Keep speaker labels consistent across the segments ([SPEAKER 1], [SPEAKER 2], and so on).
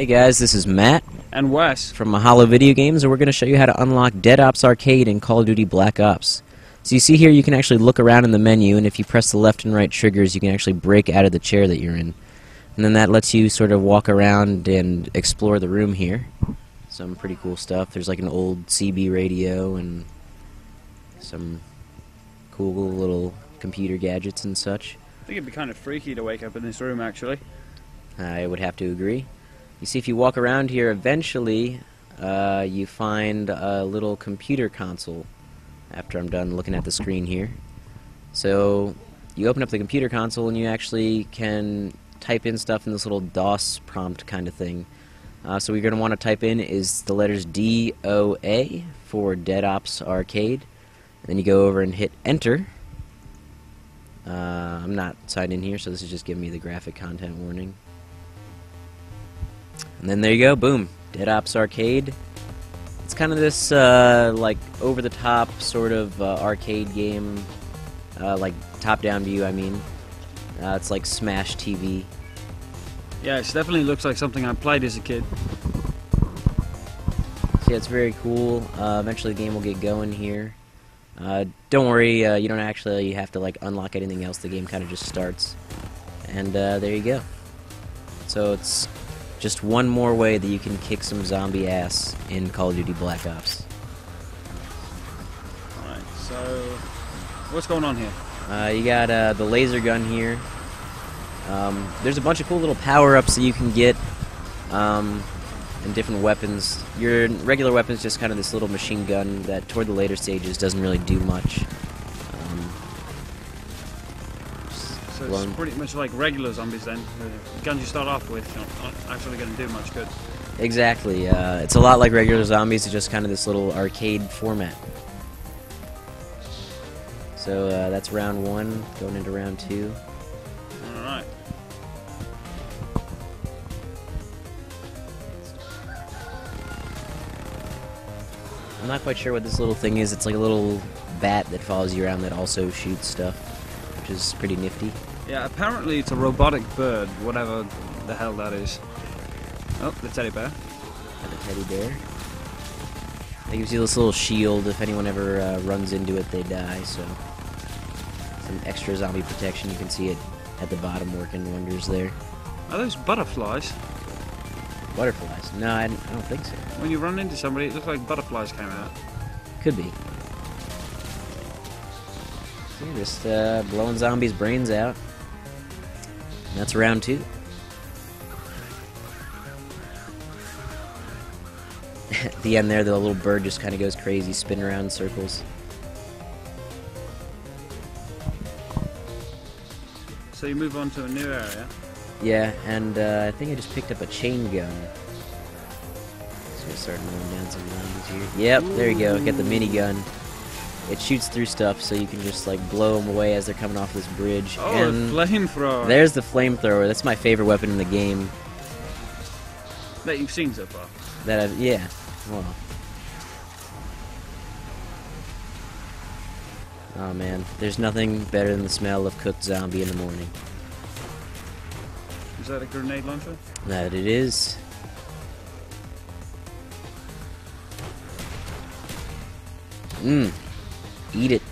[SPEAKER 1] Hey guys, this is Matt
[SPEAKER 2] And Wes.
[SPEAKER 1] from Mahalo Video Games, and we're going to show you how to unlock Dead Ops Arcade in Call of Duty Black Ops. So you see here you can actually look around in the menu, and if you press the left and right triggers, you can actually break out of the chair that you're in. And then that lets you sort of walk around and explore the room here. Some pretty cool stuff. There's like an old CB radio and some cool little computer gadgets and such.
[SPEAKER 2] I think it'd be kind of freaky to wake up in this room, actually.
[SPEAKER 1] I would have to agree. You see, if you walk around here, eventually you find a little computer console after I'm done looking at the screen here. So you open up the computer console and you actually can type in stuff in this little DOS prompt kind of thing. So what you're going to want to type in is the letters DOA for Dead Ops Arcade. Then you go over and hit Enter. I'm not signed in here, so this is just giving me the graphic content warning. And then there you go, boom, Dead Ops Arcade. It's kind of this like over-the-top sort of arcade game, like top-down view, I mean. It's like Smash TV.
[SPEAKER 2] Yeah, it definitely looks like something I played as a kid.
[SPEAKER 1] So yeah, it's very cool. Eventually the game will get going here. Don't worry, you don't actually have to like unlock anything else. The game kind of just starts. And there you go. So it's just one more way that you can kick some zombie ass in Call of Duty Black Ops.
[SPEAKER 2] Alright, so what's going on here?
[SPEAKER 1] You got the laser gun here. There's a bunch of cool little power-ups that you can get, and different weapons. Your regular weapon's just kind of this little machine gun that toward the later stages doesn't really do much.
[SPEAKER 2] So it's pretty much like regular zombies then. The guns you start off with aren't actually going to do much good.
[SPEAKER 1] Exactly. It's a lot like regular zombies. It's just kind of this little arcade format. So that's round one, going into round two.
[SPEAKER 2] Alright.
[SPEAKER 1] I'm not quite sure what this little thing is. It's like a little bat that follows you around that also shoots stuff, which is pretty nifty.
[SPEAKER 2] Yeah, apparently it's a robotic bird, whatever the hell that is. Oh, the teddy bear.
[SPEAKER 1] Got a teddy bear. That gives you this little shield. If anyone ever runs into it, they die, so some extra zombie protection. You can see it at the bottom working wonders there.
[SPEAKER 2] Are those butterflies?
[SPEAKER 1] Butterflies? No, I don't think so.
[SPEAKER 2] When you run into somebody, it looks like butterflies came out.
[SPEAKER 1] Could be. See, just blowing zombies' brains out. And that's round two. At the end there, the little bird just kind of goes crazy, spinning around in circles.
[SPEAKER 2] So you move on to a new area.
[SPEAKER 1] Yeah, and I think I just picked up a chain gun. So we'll start moving down some lines here. Yep, there you go. Get the minigun. It shoots through stuff, so you can just like blow them away as they're coming off this bridge.
[SPEAKER 2] Oh,
[SPEAKER 1] and
[SPEAKER 2] a flamethrower.
[SPEAKER 1] there's the flamethrower. That's my favorite weapon in the game.
[SPEAKER 2] That you've seen so far.
[SPEAKER 1] Yeah. Well. Oh man, there's nothing better than the smell of cooked zombie in the morning.
[SPEAKER 2] Is that a grenade launcher?
[SPEAKER 1] That it is. Eat it.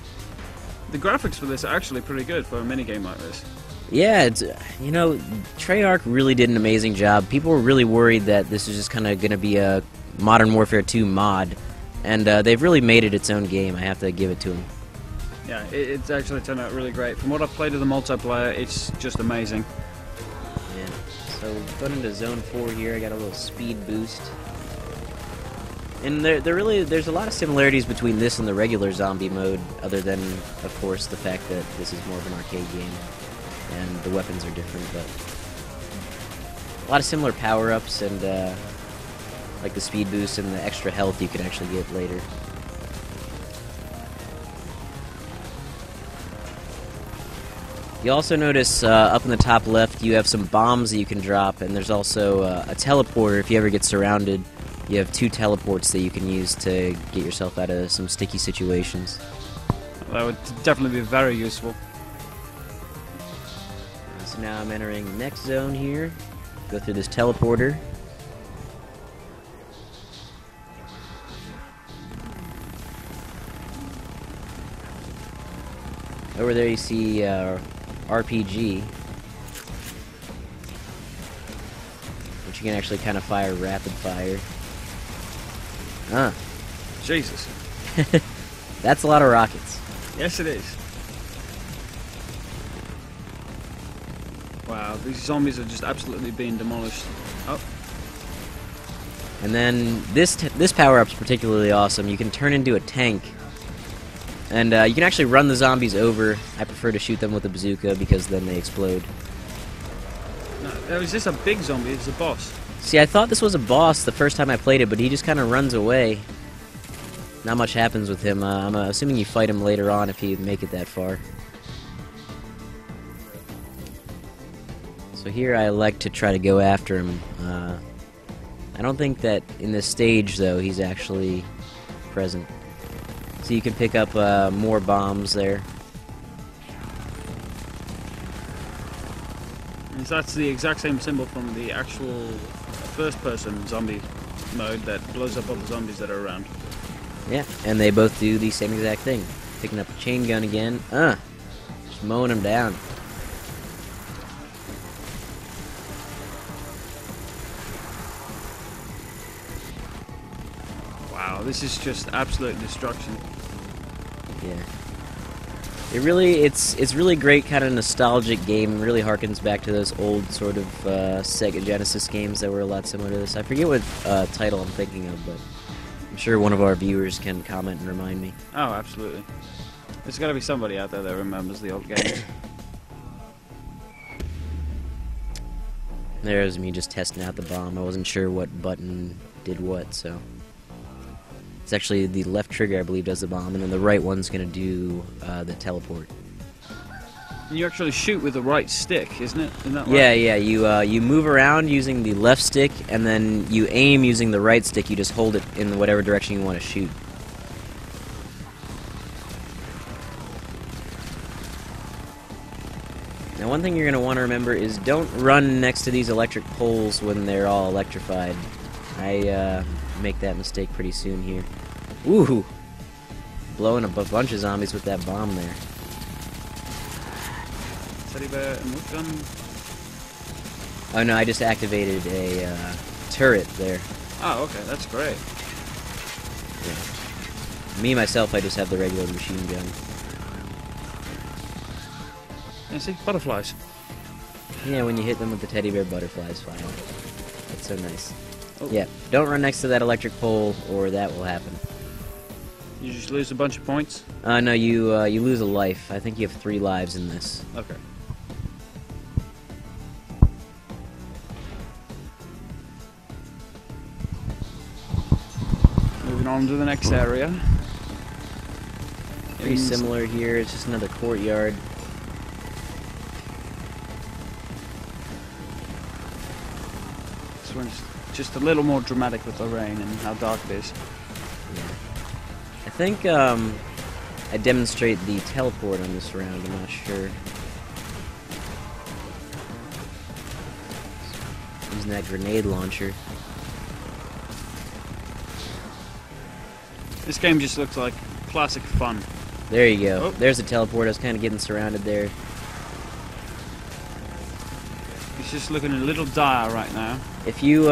[SPEAKER 2] The graphics for this are actually pretty good for a minigame like this.
[SPEAKER 1] Yeah, it's, you know, Treyarch really did an amazing job. People were really worried that this was just kind of going to be a Modern Warfare 2 mod, and they've really made it its own game. I have to give it to them.
[SPEAKER 2] Yeah, it's actually turned out really great. From what I've played of the multiplayer, it's just amazing.
[SPEAKER 1] Yeah. So going into Zone 4 here, I got a little speed boost. And there's a lot of similarities between this and the regular zombie mode, other than, of course, the fact that this is more of an arcade game, and the weapons are different, but a lot of similar power-ups, and like the speed boost and the extra health you can actually get later. You also notice up in the top left you have some bombs that you can drop, and there's also a teleporter. If you ever get surrounded, you have 2 teleports that you can use to get yourself out of some sticky situations.
[SPEAKER 2] That would definitely be very useful.
[SPEAKER 1] So now I'm entering the next zone here. Go through this teleporter. Over there you see RPG, which you can actually kind of fire rapid fire.
[SPEAKER 2] Jesus.
[SPEAKER 1] That's a lot of rockets.
[SPEAKER 2] Yes, it is. Wow, these zombies are just absolutely being demolished. Oh.
[SPEAKER 1] And then this power-up's particularly awesome. You can turn into a tank. And you can actually run the zombies over. I prefer to shoot them with a bazooka because then they explode.
[SPEAKER 2] No, is this a big zombie? It's a boss.
[SPEAKER 1] See, I thought this was a boss the first time I played it, but he just kind of runs away. Not much happens with him. I'm assuming you fight him later on if you make it that far. So here I like to try to go after him. I don't think that in this stage, though, he's actually present. So you can pick up more bombs there.
[SPEAKER 2] And that's the exact same symbol from the actual first-person zombie mode that blows up all the zombies that are around.
[SPEAKER 1] Yeah, and they both do the same exact thing. Picking up a chain gun again. Just mowing them down.
[SPEAKER 2] Wow, this is just absolute destruction.
[SPEAKER 1] Yeah. It's really great, kind of nostalgic game. It really harkens back to those old sort of Sega Genesis games that were a lot similar to this. I forget what title I'm thinking of, but I'm sure one of our viewers can comment and remind me.
[SPEAKER 2] Oh, absolutely. There's got to be somebody out there that remembers the old games.
[SPEAKER 1] There's me just testing out the bomb. I wasn't sure what button did what, so... It's actually the left trigger, I believe, does the bomb, and then the right one's going to do the teleport.
[SPEAKER 2] And you actually shoot with the right stick, isn't it? Isn't that right?
[SPEAKER 1] Yeah. You move around using the left stick, and then you aim using the right stick. You just hold it in whatever direction you want to shoot. Now, one thing you're going to want to remember is don't run next to these electric poles when they're all electrified. I make that mistake pretty soon here. Ooh! Blowing up a bunch of zombies with that bomb there.
[SPEAKER 2] Teddy bear and what gun?
[SPEAKER 1] Oh no, I just activated a turret there.
[SPEAKER 2] Oh, okay, that's great.
[SPEAKER 1] Yeah. Me, myself, I just have the regular machine gun.
[SPEAKER 2] Yeah, see? Butterflies.
[SPEAKER 1] Yeah, when you hit them with the teddy bear, butterflies fly out. That's so nice.
[SPEAKER 2] Oh.
[SPEAKER 1] Yeah, don't run next to that electric pole, or that will happen.
[SPEAKER 2] You just lose a bunch of points?
[SPEAKER 1] No, you lose a life. I think you have 3 lives in this.
[SPEAKER 2] Okay. Moving on to the next area.
[SPEAKER 1] Pretty similar here, it's just another courtyard.
[SPEAKER 2] This one's just a little more dramatic with the rain and how dark it is.
[SPEAKER 1] Yeah. I think I demonstrate the teleport on this round, I'm not sure. Using that grenade launcher.
[SPEAKER 2] This game just looks like classic fun.
[SPEAKER 1] There you go.
[SPEAKER 2] Oh.
[SPEAKER 1] There's a teleport. I was kind of getting surrounded there.
[SPEAKER 2] It's just looking a little dire right now.
[SPEAKER 1] If you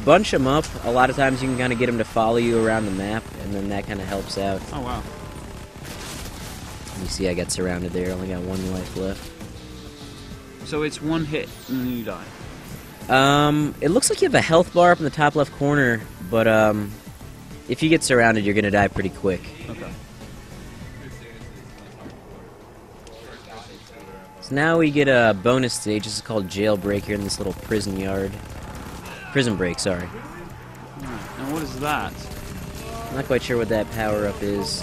[SPEAKER 1] bunch them up, a lot of times you can kind of get them to follow you around the map, and then that kind of helps out.
[SPEAKER 2] Oh wow.
[SPEAKER 1] You see I got surrounded there. Only got 1 life left.
[SPEAKER 2] So it's one hit and then you die.
[SPEAKER 1] It looks like you have a health bar up in the top left corner, but if you get surrounded, you're gonna die pretty quick.
[SPEAKER 2] Okay.
[SPEAKER 1] So now we get a bonus stage. This is called Jailbreak here in this little prison yard. Prison Break, sorry.
[SPEAKER 2] Right. And what is that?
[SPEAKER 1] I'm not quite sure what that power-up is.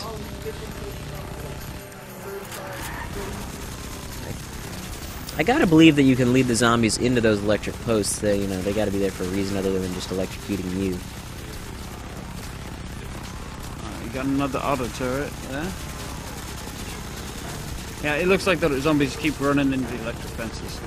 [SPEAKER 1] I gotta believe that you can lead the zombies into those electric posts. They, they gotta be there for a reason other than just electrocuting you.
[SPEAKER 2] You got another auto turret there. Yeah, it looks like the zombies keep running into the electric fences.